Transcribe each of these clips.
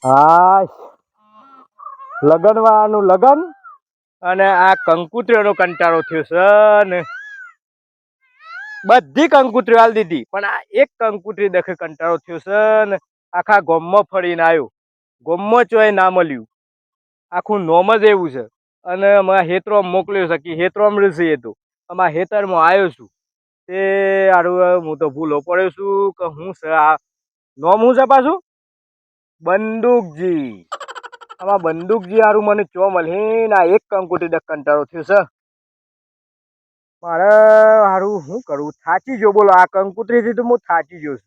હા, લગન વાળાનું લગન અને આ કંકુત્રીઓનો કંટાળો થયો છે ને બધી કંકુત્રીઓ આલી દીધી પણ આ એક કંકુત્રી દેખે કંટાળો થયો છે ને આખા ગોમમાં ફરીને આવ્યો. ગોમમાં ચોય ના મળ્યું. આખું નોમ જ એવું છે અને અમારા હેતરો મોકલ્યો છે કે હેતરો મળશે. એ તો અમારા હેતરમાં આવ્યો છું તે હારું હું તો ભૂલો પડ્યો છું કે હું છે આ નોમ હું છે પાછું બંદૂકજી. આમાં બંદૂકજી હારું મને ચો મળે ના એક કંકુતરી દે કંટાળો થયો છે. મારે હારું શું કરવું થાચી જો બોલો આ કંકુતરીથી તો હું થાચી ગયો છું.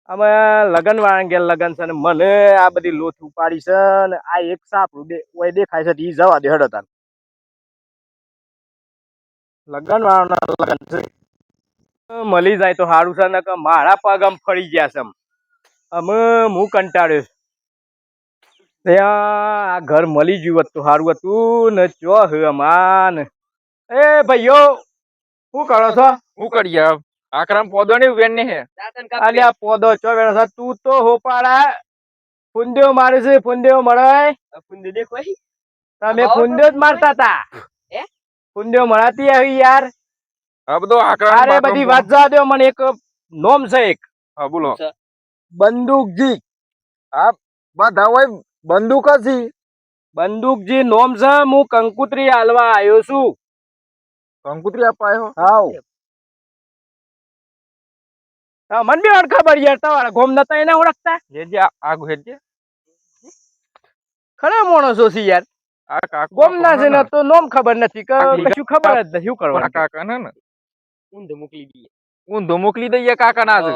અમે લગન વાળા ઘેર લગન છે ને મને આ બધી લોથ ઉપાડી છે ને આ એક સાપડું દેખાય છે એ જવા દે હડો તાર. લગન વાળાના લગન છે મળી જાય તો સારું છે ને કે મારા પગ આમ ફરી ગયા છે. અમે હું કંટાળ્યો છું. ત્યાં આ ઘર મળી ગયું હતું સારું હતું ને ચો હમાન. એ ભાઈઓ શું કરો છો? શું કરીએ આકરામ પોદો ને વેન ને હે અલ્યા પોદો ચો વેણ તું તો હોપાડા ફુંદેઓ મારે છે. ફુંદેઓ મળે ફુંદે દેખો તમે ફુંદેઓ જ મારતા તા. ફુંદેઓ મળાતી આવી યાર. આ બધો આકરામ અરે બધી વાત જવા દો મને એક નોમ છે એક. હા બોલો. બંદૂકજી. આ બધા હોય બંદૂક જ બંદૂકજી નોમ છે. હું કંકુતરી હાલવા આવ્યો છું. કંકુતરી આપવા આવ્યો? હાવ મને બી અડ ખબર યાર તમારા ગોમ નતા એને ઓળખતા જે આગુ હેજે ખરા માણસો છે યાર. આ કાકો ગોમ ના છે ને તો નોમ ખબર નથી કે કશું ખબર જ નથી શું કરવાનું. કાકા ને ઊંધો મોકલી દઈએ. ઊંધો મોકલી દઈએ કાકા ના છે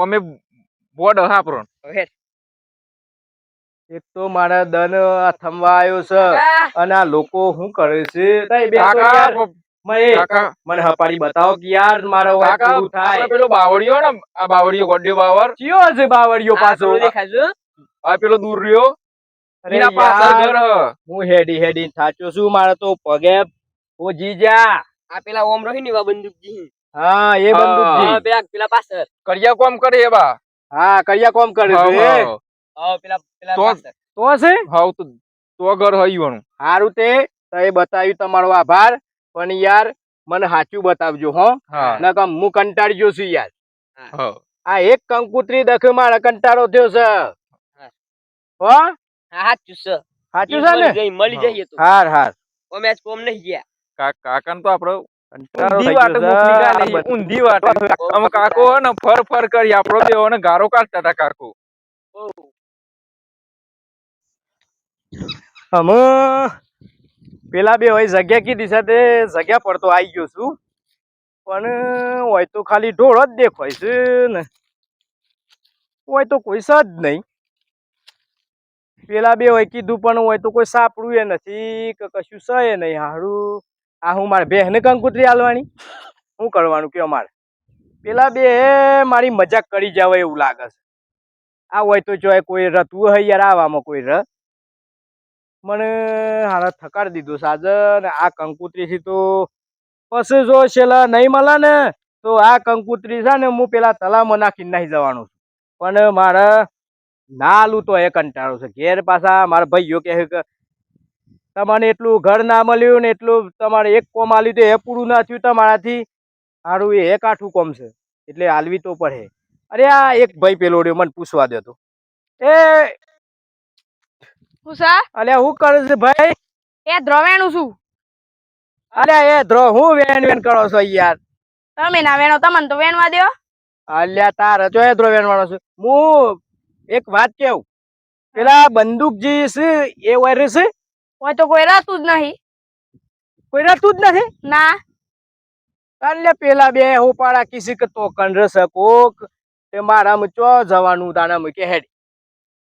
અમે બોર્ડ હાપરો. એક તો મારા દન થંભા આવ્યો છે અને આ લોકો શું કરે છે મને હપાડી બતાવો કે યાર મારો પૂરું થાય. પેલો બાવળિયો ને આ બાવળિયો ગોડ્યો બાવર કયો છે બાવળિયો પાછો? આ પેલો દૂર રહ્યો એના પાછળ ઘર. હું હેડી હેડી થાચો છું. મારે તો પગે ઓજી જા. આ પેલા ઓમ રહી ને બંદૂકજી. હા એ બંદૂકજી પેલા પાછળ કરિયા કોમ કરે એ બા. હા કરિયા કોમ કરે છે. પેલા તો છે હાવ તો ઘર હયું હારું તે બતાવ્યું તમારો આભાર પણ યાર મને સાચું બતાવજો હો. નકર હું કંટાળી ગયો છું યાર. આ એક કંકુતરી દખ મારે કંટાળો થયો છે. હો સાચું છે. સાચું છે ને મળી જઈએ તો હાર હાર અમે આજ કોમ નહીં ગયા. કાકા ને તો આપડે ઊંધી વાટ મોકલી ગયા. ઊંધી વાટ અમે કાકો ને ફર ફર કરી આપડો દેવો ને ગારો કાઢતા હતા કાકો. અમે પેલા બે હોય જગ્યા કીધી સાથે જગ્યા પર તો આવી ગયો છું પણ હોય તો ખાલી ઢોળ જ દેખાય છે ને હોય તો કોઈ સજ નહીં. પેલા બે હોય કીધું પણ હોય તો કોઈ સાપડું એ નથી કે કશું છે એ નહીં. હારું આ હું મારે બેહને કંકુતરી હાલવાની શું કરવાનું કયો મારે? પેલા બે મારી મજાક કરી જાવ એવું લાગે છે. આ હોય તો જો કોઈ રતું હોય યાર આવામાં કોઈ ર મને હારા થકાડી દીધો સાજે ને આ કંકુતરી થી તો પછી જો છેલ્લા નહીં મળે ને તો આ કંકુતરી છે ને હું પેલા તલામાં નાખીને નાહી જવાનું છું. પણ મારે ના આલું તો એ કંટાળો છે. ઘેર પાછા મારા ભાઈઓ કહે કે તમને એટલું ઘર ના મળ્યું ને એટલું તમારે એક કોમ આલ્યું તો એ પૂરું ના થયું તમારાથી. સારું એ કાઠું કોમ છે એટલે હાલવી તો પડે. અરે આ એક ભાઈ પેલો રહ્યો મને પૂછવા દો તો એ અલ્યા હું કરે છે ભાઈ? એ દ્રવેણું છું. અલ્યા એ દ્રો હું વેણ વેણ કરો છો યાર? તમે ના વેણો તમને તો વેણવા દો. અલ્યા તારે જો એ દ્રો વેણવાનો છે. હું એક વાત કેવું પેલા બંદૂકજી છે એ વાયરે છે હોય તો કોઈ રહેતું જ નહીં. કોઈ રહેતું જ નથી ના. અલ્યા પેલા બે હોપાડા કિસી કે તો કંડર સકોક તે મારામાં ચો જવાનું તાનામાં કે હેડ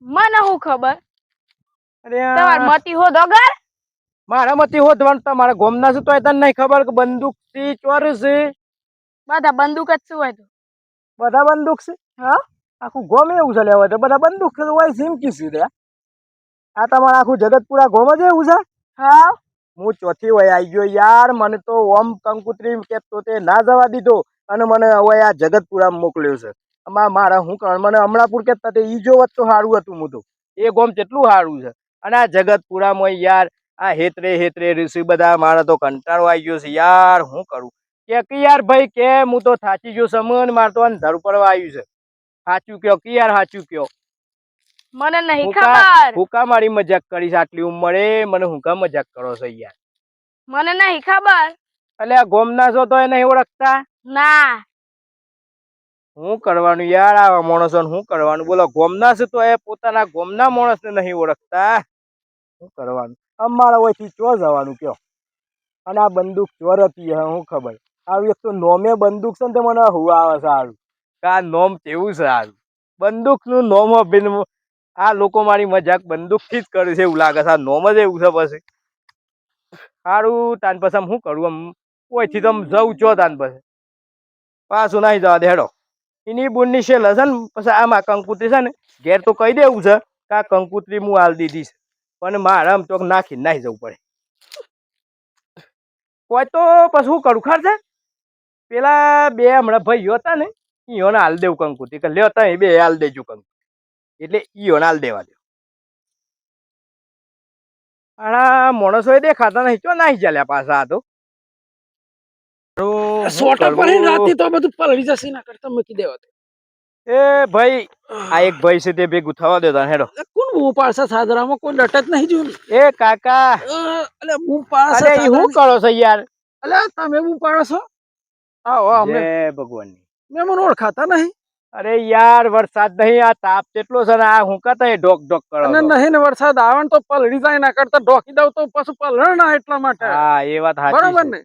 મને શું ખબર? અરે તમાર મતી હો દગર મારા મતી હોદવાનું તમારા ગોમના છે તોય તને નહીં ખબર કે બંદૂક થી ચોર છે? બધા બંદૂક જ શું હોય તો બધા બંદૂક છે. હા આખું ગોમ એવું છે લેવા તો બધા બંદૂક હોય સિમકી છે. આ તમારે આખું જગતપુરા ગોમ જ એવું છે? હા હું ચોથી વય આવી ગયો યાર. મને તો ઓમ કંકુતરી કેતો તે ના જવા દીધો અને મને હવે આ જગતપુરા મોકલ્યો છે. મારા હું કર મને હમણાં પૂર કેતા તે ઈ જોવત તો સારું હતું. હું તો એ ગોમ કેટલું સારું છે. અને આ જગતપુરામાં યાર આ હેતરે ઋષિ બધા મારા તો કંટાળો આવી ગયો છે યાર. હું કરું કે યાર ભાઈ કે હું તો થાચી ગયો સમન માર તો અંધાર પડવા આવ્યું છે. સાચું કયો કે યાર સાચું કયો. મને નહીં ખબર. હું કા મારી મજાક કરીશ આટલી ઉંમરે? મને હું કા મજાક કરો છો યાર? મને નહીં ખબર. એટલે આ ગોમના છો તો એ નહીં ઓળખતા? ના. શું કરવાનું યાર આવા માણસોને? શું કરવાનું બોલો? ગોમના છે તો એ પોતાના ગોમના માણસને નહીં ઓળખતા. શું કરવાનું? અમારા વયથી ચો જવાનું કયો? અને આ બંદૂક ચોર હતી હું ખબર. આવી એક તો નોમે બંદૂક છે ને તે મને હું આવે છે સારું કે આ નોમ કેવું છે સારું. બંદૂકનું નોમ આપીને આ લોકો મારી મજાક બંદૂકથી જ કરે છે એવું લાગે છે. આ નોમ જ એવું છે પછી સારું. તાન પછી આમ શું કરું? આમ કોઈથી તો જવું ચો તાન પછી પાછું નહીં જવા દે હેડો. એની બુનની શેલ હશે ને પછી આમાં કંકુતરી છે ને ઘેર તો કહી દેવું છે કે આ કંકુતરી હું હાલ દીધી છે પણ મારે આમ ચોક નાખીને નાહી જવું પડે. કોઈ તો પછી શું કરું ખર છે? પેલા બે હમણાં ભાઈઓ હતા ને ઈઓને હાલ દેવું કંકુતરી કે લ્યો તા એ બે હાલ દેજો કંકુ એટલે ઈઓને હાલ દેવા દો. આ માણસો એ દેખાતા નહીં ચો નાહી ચાલ્યા પાછા. આ તો સોટા પર રાતે તો બધું પલળી જશે ના કરતા મૂકી દેવા. એ ભાઈ આ એક ભાઈ છે તે ભેગું થવા દેતા હેડો. કોણ બૂમ પાડશે સાદરામાં? કોઈ લટક નહીં જોયું. એ કાકા અલે બૂમ પાડશે. અરે હું કરો છો યાર? અલે તમે બૂમ પાડો છો? આવો અમે જય ભગવાન. મેં મને ઓળખાતા નહીં. અરે યાર વરસાદ નહીં આ તાપ કેટલો છે ને આ હું કતા એ ઢોક ઢોક કરો અને નહીં ને વરસાદ આવે ને તો પલળી જાય ના કરતા ઢોકી દઉં તો પછી પલળ ના એટલા માટે. હા એ વાત સાચી બરોબર છે. ને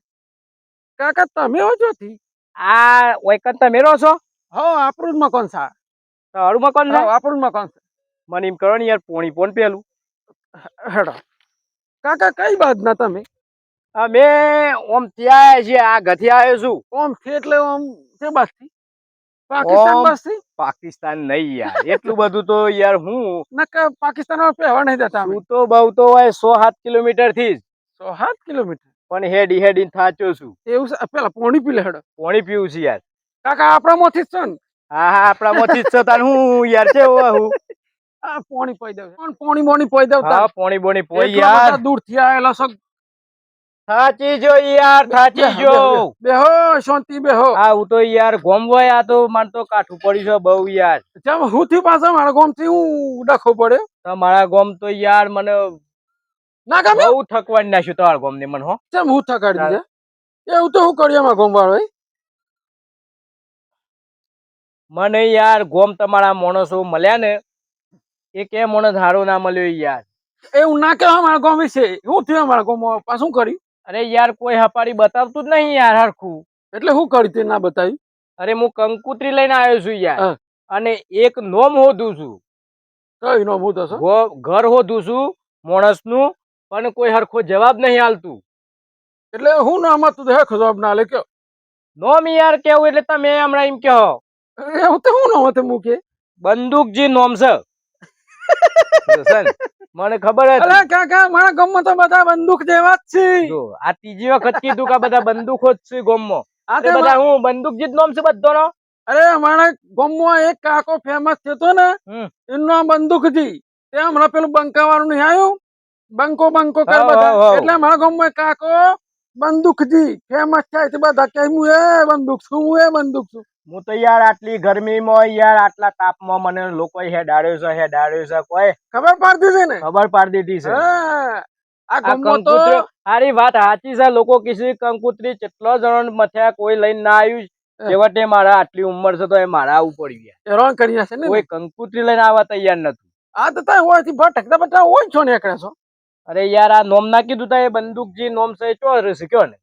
કાકા તમે હો જોથી આ વૈકન તમે રહો છો? હો આપણું જ મકાન છે. તારું મકાન છે? આપણું જ મકાન છે. મને એમ કરો ને યાર પોણી પોન પેલું હેડો કાકા કઈ બાદ ના તમે? અમે ઓમ ત્યાં છે આ ગથી આવ્યો છું. ઓમ થી એટલે ઓમ તે બાદ થી પાકિસ્તાન ઓમ. બસ થી? પાકિસ્તાન નહીં યાર એટલું બધું તો યાર હું નકા પાકિસ્તાન માં પહેવા નહીં દેતા અમે. તું તો બહુ તો હોય 107 કિલોમીટર થી જ 7 કિલોમીટર પણ હેડી થાચો છું. એવું છે? પેલા પોણી પી લે હેડો. પોણી પીવું છે યાર. કાકા આપણા માંથી જ છે ને? હા હા આપણા માંથી જ છે તાર હું યાર છે હું આ પોણી પઈ દઉં પણ પોણી મોણી પઈ દઉં. હા પોણી બોણી પોઈ એટલા યાર. બધા દૂર થી આયેલા છો. થાચી જો યાર થાચી જો. બેહો શાંતિ બેહો. આ હું તો યાર ગોમવાય આ તો માર તો કાઠું પડી છે બહુ યાર. ચમ હું થી પાછા મારા ગામ થી હું ડખો પડ્યો. તમારા ગોમ તો યાર મને ના ગમે. બહુ થકવાડી નાખ્યું તમારા ગોમ ને મને હો. ચમ હું થકાડી દે એવું તો હું કર્યું મારા ગામ વાળો. મને યાર ગોમ તમારા માણસો મળ્યા ને એ કે માણસ હારો ના મળ્યો યાર. એવું ના કહેવા મારા ગામ વિશે. હું થયું મારા ગામ પાછું કર્યું? અરે યાર કોઈ હપારી બતાવતું જ નહીં યાર હરખું. એટલે હું કર્યું તે ના બતાવ્યું? અરે હું કંકુતરી લઈને આવ્યો છું યાર. હા. અને એક નોમ હોધું છું. કઈ નો હું તો ઘર હોધું છું માણસ નું પણ કોઈ હરખો જવાબ નહીં આલતું. એટલે હું નામ હતું તો હેખો જવાબ ના લે કયો? નોમ યાર કેવું એટલે તમે હમણાં એમ કહો એવું તો હું નામ હતું મૂકે બંદૂકજી નોમ છે. મને ખબર હતી. અલા કાકા મારા ગામમાં તો બધા બંદૂક જેવા જ છે. જો આ ત્રીજી વખત કીધું કે બધા બંદૂકો જ છે ગામમાં. આ એ બધા હું બંદૂકજી જ નોમ છે બધોનો. અરે અમારા ગામમાં એક કાકો ફેમસ થયો ને એનું નામ બંદૂકજી. તે હમણાં પેલું બંકા વાળું નહીં આવ્યું બંકો કર બધા એટલે અમારા ગામમાં એક કાકો બંદૂકજી ફેમસ થાય છે. બધા કે હું એ બંદૂક છું હું એ બંદૂક છું. હું તો યાર આટલી ગરમીમાં યાર આટલા તાપમાં મને લોકો હેડાડ્યો છે કોઈ ખબર પડતી છે ને? ખબર પાડી દીધી છે. આ ગામમાં તો સારી વાત સાચી છે. લોકો કિસી કંકુતરી કેટલો જણ મથ્યા કોઈ લઈને ના આવ્યું. છેવટે મારા આટલી ઉંમર છે તો એ મારા આવું પડી ગયા. હેરાન કરી નાખે ને. કોઈ કંકુતરી લઈને આવવા તૈયાર નતું. આ તો ત્યાં હોય ભટકતા ભટકતા હોય છો ને એકડે છો. અરે યાર આ નોમ ના કીધું તા એ બંદૂકજી નોમ છે ચો રહેશે કયો ને.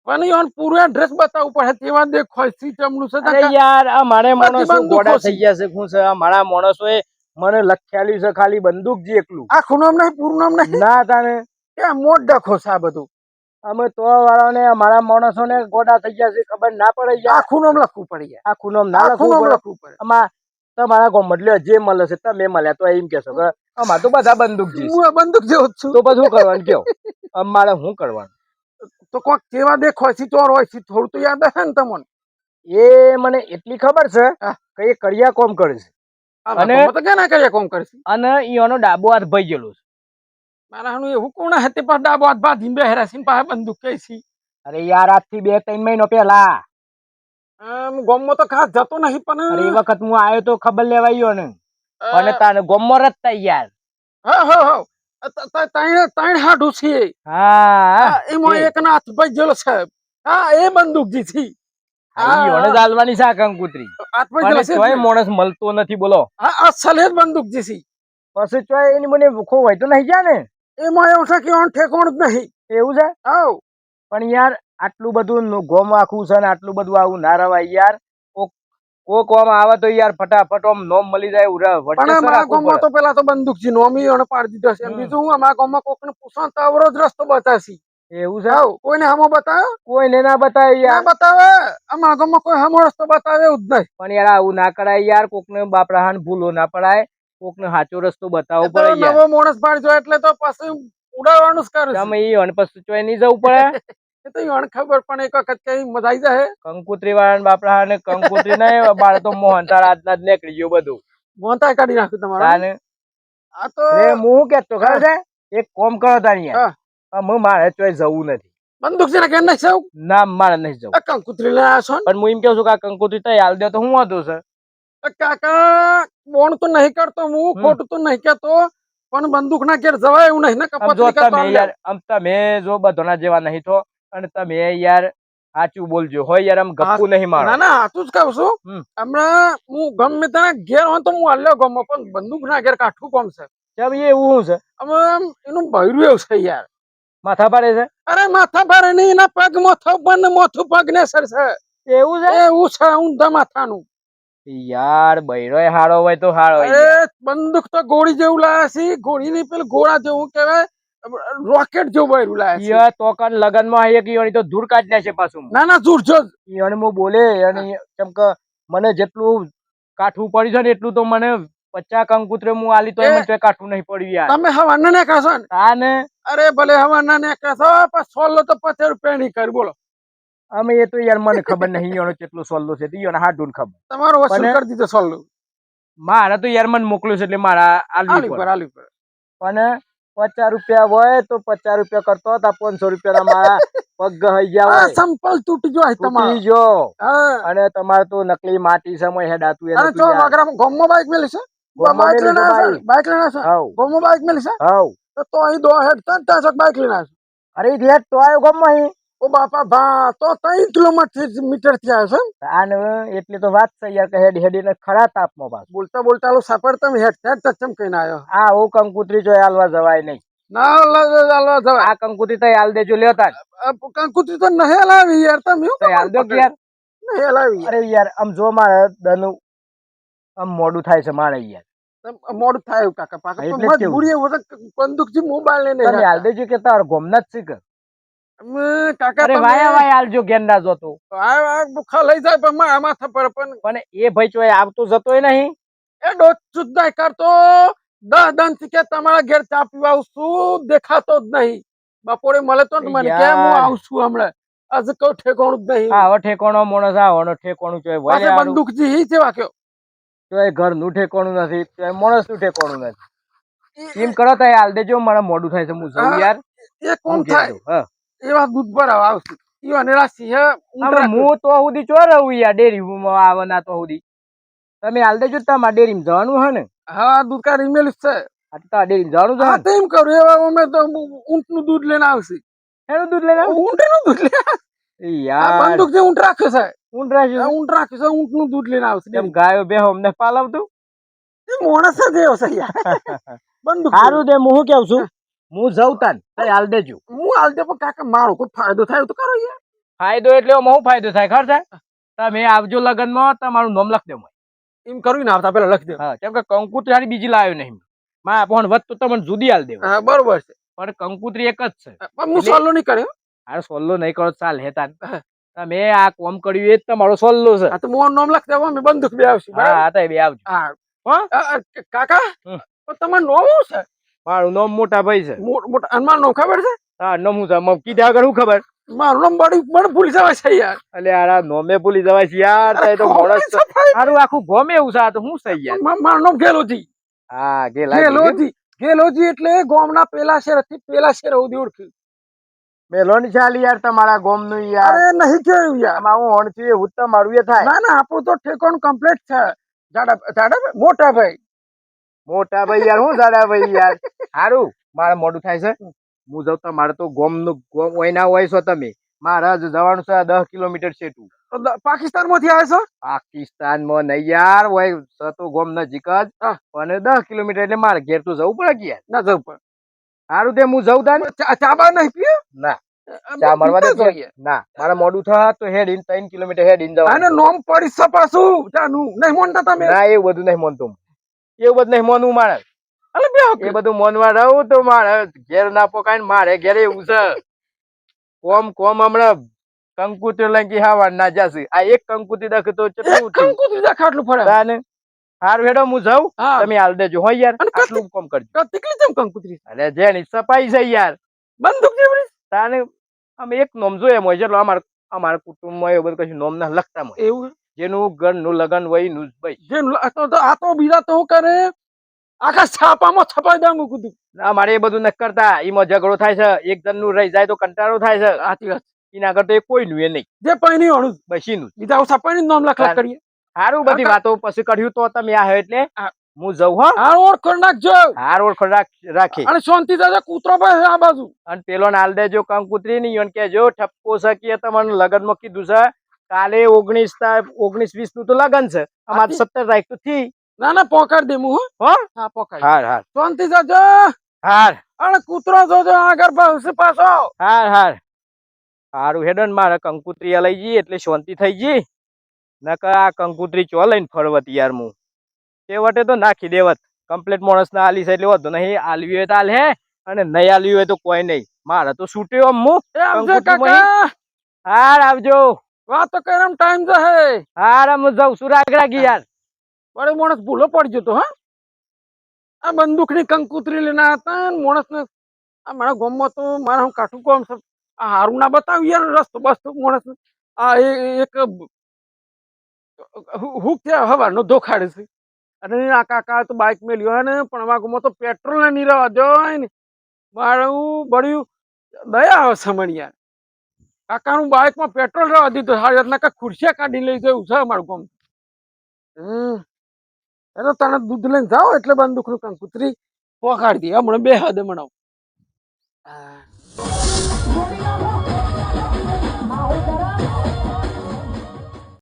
પણ યાર પૂરો એડ્રેસ બતાવવું પડે તેવા દેખાય સી ચમનું છે. અરે યાર આ મારે માણસો ગોડા થઈ ગયા છે. શું છે આ મારા માણસો એ મને લખ્યાલી છે ખાલી બંદૂકજી એકલું. આખું નામ નહીં પૂરું નામ નહીં ના તાને એ મોટ ડખો છે આ બધું. અમે તો વાળાને અમારા માણસો ને ગોડા થઈ ગયા છે ખબર ના પડે યાર. આખું નામ લખવું પડે. આખું નામ ના લખવું પડે. આમાં તમારા ગામ એટલે જે મળે છે તમે મળ્યા તો એમ કેશો કે અમાર તો બધા બંદૂકજી હું બંદૂક જેવો જ છું. તો પછી શું કરવાનું કયો? અમારે શું કરવાનું? તો કોક કેવા દેખાય છે ચોર હોય છે થોડું તો યાદ હશે ને તમને? એ મને એટલી ખબર છે હા. કે એ કડિયા કોમ કરે છે આમાં અને- ગમો તો ક્યાં કર્યા કોમ કરશે અને ઈયોનો ડાબો હાથ ભઈ ગયેલો છે. મારા હાનું એવું કોણ હતી પણ ડાબો હાથ બાંધીને બેહેરા છે ને પાસે બંદૂક કઈ છે અરે યાર આજથી 2-3 મહિનો પહેલા ગમો તો ખાસ જતો નહીં અરે એ પણ વખત હું આવ્યો તો ખબર લેવા આવ્યો ને અને તાને ગોમમાં રચતા યાર. હા હા હા ત્રણ હાડું છે હા એમાં એ. એક ના હાથ ભાઈ ગયેલો સાહેબ હા એ બંદૂક જી છે ઈયોને જ આલવાની છે આ કંકુતરી. હાથ ભાઈ પણ ગયેલો તોય છે માણસ મળતો નથી બોલો. હા અસલ જ બંદૂક જી છે પછી તોય એની મને ખોવાય તો નહીં ગયા ને. એમાં એવું છે કે ઓન ઠેકોણ જ નહીં એવું છે આવ પણ યાર આટલું બધું ગોમ આખું છે ને આટલું બધું આવું ના રવાય યાર. કોક આમ આવે તો યાર ફટાફટ આમ નોમ મળી જાય પણ અમારા ગામમાં તો પેલા તો બંદૂક જી નોમી અને પાડી દીધો છે હમ. બીજું હું અમારા ગામમાં કોક ને પૂછો તો અવરોધ રસ્તો બતાવશી એવું છે આવ કોઈને હમો બતાવે કોઈને ના બતાવે ના યાર. બતાવે અમારા ગામમાં કોઈ હમો રસ્તો બતાવે એવું જ નહીં પણ યાર આવું ના કરાય યાર. કોકને બાપરાહાન ભૂલો ના પડાય. કોકને સાચો રસ્તો બતાવવો એ તો પડે યાર. નવો માણસ પાડજો એટલે તો પછી ઉડાવવાનું જ કરે છે તમે ઈ અને પછી ચોય નહીં જવું પડે. એ તો ઈવન ખબર પણ એક વખત કઈ મજા આવી જાય કંકુતરી વાળા બાપરાહાને કંકુતરી નહીં બાળ તો મોહનતાળ આજના જ નીકળી ગયો બધું. મોંતા કાઢી નાખ્યું તમારું તાને આ તો રે હું શું કહેતો ખબર છે એક કોમ કરો તાણી યાર. હા. હું મારે ચોય જવું નથી. બંદૂક છે ને કે નહીં સૌ ના મારે નહીં જવું. કંકુતરી લઈ આવ્યા છો ને પણ હું એમ કહું છું કે આ કંકુતરી તઈ હાલ દે તો હું વાંધો છે. કાકા બોણ તો નહીં કરતો હું ખોટું તો નહીં કેતો પણ બંદૂક ના ઘેર જવાય એવું નહીં ને આમ જો પત્રિકા તો તમે આમ યાર આમ તમે જો બધોના જેવા નહીં તો અને તમે યાર સાચું બોલજો હોય યાર આમ ગપ્પુ નહીં મારો. ના ના હાથું જ કહું છું હમ. હમણાં હું ગમે ત્યાં ઘેર હોય તો હું હાલ્યો ગમો પણ બંદૂક ના ઘેર કાઠું કોમ છે કેમ એ એવું શું છે હવે આમ એનું બૈરું એવું છે યાર માથા પાડે છે અરે માથા ભારે નહીં એના પગ મોથો પણ મોથું પગ ને સર છે એવું છે એવું છે ઊંધા માથાનું યાર બૈરોય હારો હોય તો હારો યાર. અરે બંદૂક તો ગોળી જેવું લાયા છે ગોળી ની પેલું ગોળા જેવું કહેવાય રોકેટ જેવું બૈરું લાયા છે ઈયો તો કન લગનમાં આવીએ કે ઈયોની તો ધૂળ કાઢી નાખે પાછું. ના ના જુરજો ઈયોને હું બોલે અને કેમ કે મને જેટલું કાઠું પડ્યું છે ને એટલું તો મને 50 કંકુતરે હું આલી તો મને તોય કાઠું નહીં પડ્યું યાર. તમે હવાના ને કહેશો ને હા ને અરે ભલે હવાના ને કહેશો પણ સોલો તો 50 રૂપિયા ની કરી બોલો અમે એ તો યાર મને ખબર નહીં ઈયોનો કેટલો સોલ્લો છે ઈયોને હાડું ખબર. તમારો વસૂલ પણ- કરી દીધો સોલો મારા તો યાર મને મોકલ્યું છે એટલે મારા આલવી આલી પડે. પર આલી પર પણ 50 રૂપિયા હોય તો 50 રૂપિયા કરતો હતા 500 રૂપિયા મારા પગ ગઈ ગયા આ હોય સંપલ તૂટી ગયો તૂટી તમારો જો. હા અને તમારે તો નકલી માટી સમય હેડાતું એ અને નતું ચો યાર. વાગરામાં ગોમમાં બાઈક મેલી છે ગોમમાં બાઈક મેલી લઈને છે આવ્યા છે બાઈક લઈને આવ્યા છે હાવ ગોમમાં બાઈક મેલી છે હાવ. તો અહીં દો હેડ ત્યાં ત્યાં બાઈક લઈને આવ્યા છે અરે રેટ તો આવ્યો ગમમાં અહીં. ઓ બાપા ભા તો 3 કિલોમીટર થી આવ્યો છે આને એટલે તો વાત છે યાર કે હેડી હેડીને ખરા તાપમાં પાછું. બોલતા બોલતા લો સાપડ તમે હેડ હેડ ચમ કહીને આવ્યો આ હું કંકુતરી જો હાલવા જવાય નહીં. ના લાલવા જવાય આ કંકુતરી તઈ હાલ દેજો લ્યો તાર કંકુતરી તો નહીં લાવી યાર તમે શું તઈ હાલ દો કે યાર. નહીં લાવી અરે યાર આમ જો મારે દનું આમ મોડું થાય છે મારે યાર. મોડું થાય એવું કાકા પાકા એટલે પણ જ કેવું. મજબૂરી એવું છે બંદૂક થી મોબાઈલ લઈને તમે હાલ દેજો કે તાર ગોમના જ છે કે. કાકા અરે તમે વાયા વાયા હાલજો ગેંડા જોતો. આ બુખા લઈ જાય પણ મારા માથા પર પણ પણ એ ભાઈ ચોય આવતો જતોય નહીં. એ ડોચ સુધા કરતો 10 દન થી કે તમારા ઘેર ચા પીવા આવું છું દેખાતો જ નહીં બપોરે મળે તો ને મને કે હું યાર. આવું છું હમણાં આજે કઈ ઠેકાણું જ નહીં આ હવે ઠેકોણો માણસ આવવાનો ઠેકોણું ચોય પાસે વળે બંદૂક થી હી છે વાક્યો ચોય ઘરનું ઠેકોણું નથી ચોય માણસનું ઠેકોણું નથી. એમ કરો તો હાલ દેજો મારે મોડું થાય છે હું જઉં હા. યાર. એ કોમ હું ઘેર થાય જઉં. હા. એવા દૂધ પર આવશે ઈ અનેરા સિંહ હવે હું તો સુધી ચો રહું યાર ડેરી આવે ના તો સુધી તમે હાલ દેજો તમારે ડેરીમાં જવાનું હે ને. હા દૂધ કા રીમેલ છે આ તો ડેરીમાં જવાનું છે હા ને. તેમ કરું એવા અમે તો ઊંટ નું દૂધ લઈને આવશે એનું દૂધ લઈને આવો. ઊંટ નું દૂધ લઈને આવશે. આ યાર બંદૂક થી ઊંટ રાખે છે ઊંટ રાખ્યું આ છે? ઊંટ રાખે છે ઊંટ નું દૂધ લઈને આવશે કેમ ગાયો બેહો અમને પાલવતું. એ માણસ જ એવો છે યાર બંદૂક સારું તે હું શું કેવું છું હું જઉં તાન તઈ હાલ દેજો. હું હાલ દે પણ કાકા મારો કોઈ ફાયદો થાય તો કરો યાર ફાયદો એટલે એમાં શું ફાયદો થાય ખબર છે તમે આવજો લગનમાં તમારું નામ લખ દો. એમ કરવું ને આવતા પેલા લખી દે હા કેમ કે કંકુતરી હારી બીજી લાવ્યો નહીં. માં પણ વત તો તમને જુદી હાલ દેવા. હા બરોબર છે પણ કંકુતરી એક જ છે. પણ હું સોલો નહીં કર્યો આ સોલ્લો નહીં કરો તો ચાલ હેતાન. તમે આ કોમ કર્યું એ જ તમારો સોલ્લો છે. આ તો મોર નામ લખી દેવા અમે બંદૂક બે આવશે હા હા તો એ બે આવજો. હા હો? કાકા હમ. પણ તમારું નામ શું છે મારું નામ મોટા ભાઈ છે. મોટા હનુમાન નામ ખબર છે હા નમું છે કીધા આગળ શું ખબર મારું નામ બડી ભૂલી જવાય છે યાર. અલે આરા નોમે ભૂલી જવાય છે યાર અરે તય તો ખોટી મોણસ સફાઈ. હારું આખું ગોમે એવું છે આ તો હું છે યાર. મારું નામ ગેલોજી. હા ગેલા ગેલી. ગેલોજી એટલે ગામના પેલા શેરથી પેલા શેર સુધી ઓળખ્યું. મેલોની ચાલી યાર તમારા ગોમનું યાર. અરે નહીં કેવું યાર. આમાં હું હોણથી એવું જ તમારું એ થાય. ના ના આપણું તો ઠેકાણું કમ્પ્લીટ છે. જાડા મોટા ભાઈ. મોટા ભાઈ યાર હું સાડા ભાઈ યાર. હારું મારે મોડું થાય છે. હું જાઉં તમારે તો ગોમનું ગોમ હોય ના હોય છો તમે. મારે હજુ જવાનું છે 10 કિલોમીટર છેટું. પાકિસ્તાન માંથી આવે છે. પાકિસ્તાનમાં નહીં યાર હોય તો ગોમ નજીક જ હા. અને 10 કિલોમીટર એટલે મારે ઘેર તો જવું પડે કે યાર. ના જવું પડે. હારું તે હું જઉં તાને. ચા બા નહીં પીએ. ના ચા મારવા દે તો ના મારે મોડું થાય તો હેડ ઇન 3 કિલોમીટર હેડ ઇન જવાનું. આને નોમ પડી છે પાછું જાનું નહીં મોનતા તમે. ના એવું બધું નહીં માનતો હું. એવું બધું નહીં માનવું મારે. અલે બે એ બધું માનવા રહું તો મારે ઘેર ના પોકાય ને મારે ઘેર એવું છે. કોમ હમણાં કંકુતરી લઈને કે હાવાર ના જાશે. આ એક કંકુતરી દખ તો કેટલું થયું? કંકુતરી દા ખાટલું ફળે. તાને હારું હેડો હું જાઉં. હા. તમે હાલ દેજો હો યાર. અને આટલું કોમ કરજો. કેટલી જેમ કંકુતરી. અરે જેની સફાઈ છે યાર. બંદૂક જેવડી. તાને અમે એક નોમ જોઈએ હોય જેટલો અમારા કુટુંબમાં એવું બધું કશું નોમ ના લખતા હોય. એવું જેનું ઘરનું લગન હોય નું જ ભાઈ. જે આ તો બીજા તો શું કરે આખા છાપામાં છપાઈ દે મૂકું તું. અમારે એ બધું નથી કરતા. એમાં ઝઘડો થાય છે. એક જણનું રહી જાય તો કંટાળો થાય છે. સાચી વાત. એના કરતા એ કોઈનું એ નહીં. જે પૈની હણું બસીનું બીજા છપાઈ નામ લખ કરીએ. હારું બધી વાતો પછી કર્યું તો તમે આ એટલે હા. હું જઉં હો. હા ઓળખ નાખજો. હાર ઓળખ રાખે અને શાંતિ દાદા કૂતરો ભાઈ આ બાજુ. અને પેલો નાલ દેજો કંકુતરી ની ઈવન કેજો ઠપકો શકીએ તમને લગન માં કીધું છે. કાલે 19-20 નું તો લગન છે. અમારે 17 તારીખ તો થી. ના ના પોકાડ દે હું હો હા પોકાડ. હાર શાંતિ જાજો. હાર અને કૂતરો જોજો આગળ પાછો પાછો. હાર હારું હેડન મારે કંકુતરી લઈ જઈએ એટલે શાંતિ થઈ ગઈ. નકર આ કંકુતરી ચો લઈને ફરવત યાર હું તે વટે તો નાખી દેવત. કમ્પ્લીટ માણસ ના આલી છે એટલે વધુ નહીં. આલવી હોય તો આલ હે અને નહીં આલવી હોય તો કોઈ નહીં. મારે તો છૂટ્યો હું કાકા હાર આવજો. વાત તો કરમ ટાઈમ જશે. હાર હું જાઉં છું રાગી યાર. બડે માણસ ભૂલો પડજો તો હા. આ બંદૂક ની કંકુતરી લઈને હતા માણસ ને આ મારા ગામમાં તો મારા હું કાઠું કોમ છે. આ હારું ના બતાવ્યું યાર રસ્તો બસ્તો માણસ આ એક હું કે હવાનો ધોખાડે છે. અને આ કાકા તો બાઇક મેલ્યો હે ને પણ અમારા ગામમાં તો પેટ્રોલ ને નીરવા જોય ને મારું બળ્યું દયા આવે સમણ યાર. કાકાનું બાઇકમાં પેટ્રોલ રહેવા દીધું સારી રીતના ખુરશિયા કાઢી લઈ જવું છે અમારું ગામ. એટલે તને દૂધ લઈને જાઓ એટલે બંદૂક નું કંકુતરી પોકાડી દે હમણાં બે હદે મનાવ.